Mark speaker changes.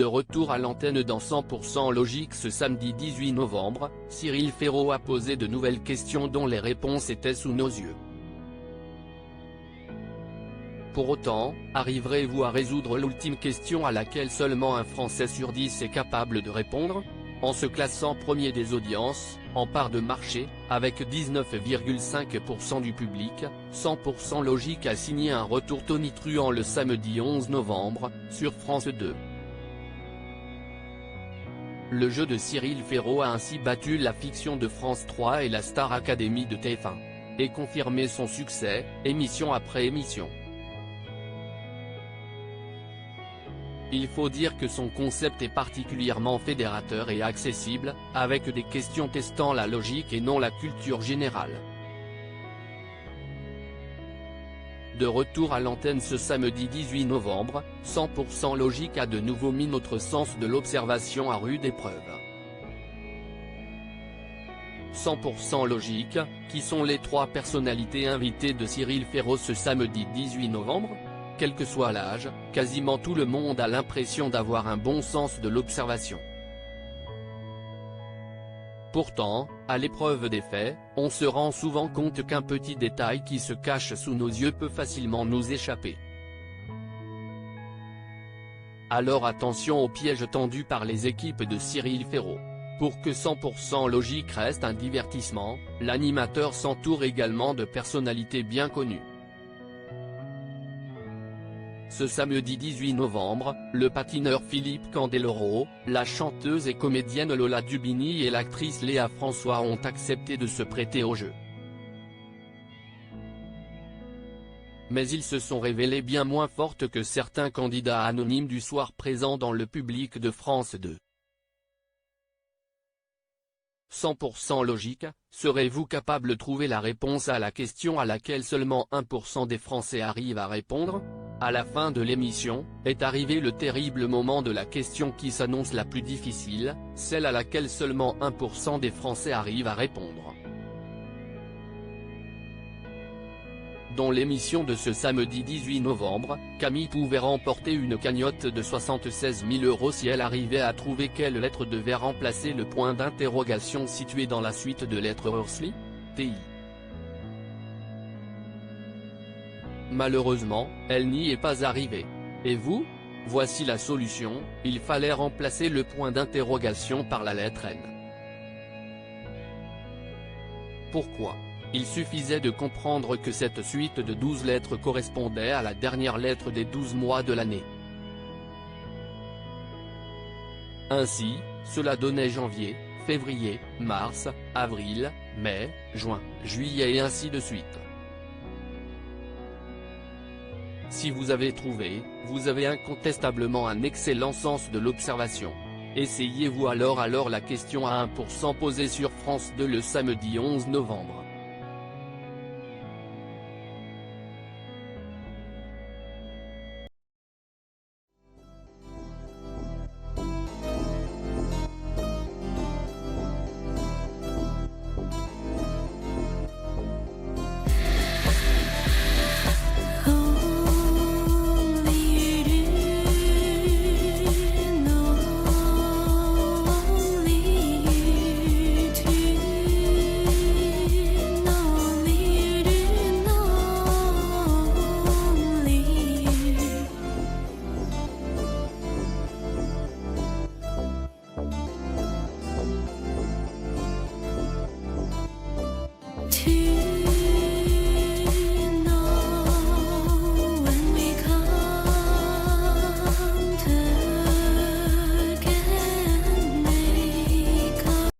Speaker 1: De retour à l'antenne dans 100% Logique ce samedi 18 novembre, Cyril Ferraud a posé de nouvelles questions dont les réponses étaient sous nos yeux. Pour autant, arriverez-vous à résoudre l'ultime question à laquelle seulement un Français sur 10 est capable de répondre ? En se classant premier des audiences, en part de marché, avec 19,5% du public, 100% Logique a signé un retour tonitruant le samedi 11 novembre, sur France 2. Le jeu de Cyril Ferraud a ainsi battu la fiction de France 3 et la Star Academy de TF1. Et confirmé son succès, émission après émission. Il faut dire que son concept est particulièrement fédérateur et accessible, avec des questions testant la logique et non la culture générale. De retour à l'antenne ce samedi 18 novembre, 100% Logique a de nouveau mis notre sens de l'observation à rude épreuve. 100% Logique, qui sont les trois personnalités invitées de Cyril Ferraud ce samedi 18 novembre ? Quel que soit l'âge, quasiment tout le monde a l'impression d'avoir un bon sens de l'observation. Pourtant, à l'épreuve des faits, on se rend souvent compte qu'un petit détail qui se cache sous nos yeux peut facilement nous échapper. Alors attention aux pièges tendus par les équipes de Cyril Ferraud. Pour que 100% Logique reste un divertissement, l'animateur s'entoure également de personnalités bien connues. Ce samedi 18 novembre, le patineur Philippe Candeloro, la chanteuse et comédienne Lola Dubini et l'actrice Léa François ont accepté de se prêter au jeu. Mais ils se sont révélés bien moins fortes que certains candidats anonymes du soir présents dans le public de France 2. 100% Logique, serez-vous capable de trouver la réponse à la question à laquelle seulement 1% des Français arrivent à répondre ? À la fin de l'émission, est arrivé le terrible moment de la question qui s'annonce la plus difficile, celle à laquelle seulement 1% des Français arrivent à répondre. Dans l'émission de ce samedi 18 novembre, Camille pouvait remporter une cagnotte de 76 000 € si elle arrivait à trouver quelle lettre devait remplacer le point d'interrogation situé dans la suite de lettres Ursli, TI. Malheureusement, elle n'y est pas arrivée. Et vous ? Voici la solution, il fallait remplacer le point d'interrogation par la lettre N. Pourquoi ? Il suffisait de comprendre que cette suite de 12 lettres correspondait à la dernière lettre des 12 mois de l'année. Ainsi, cela donnait janvier, février, mars, avril, mai, juin, juillet et ainsi de suite. Si vous avez trouvé, vous avez incontestablement un excellent sens de l'observation. Essayez-vous alors la question à 1% posée sur France 2 le samedi 11 novembre.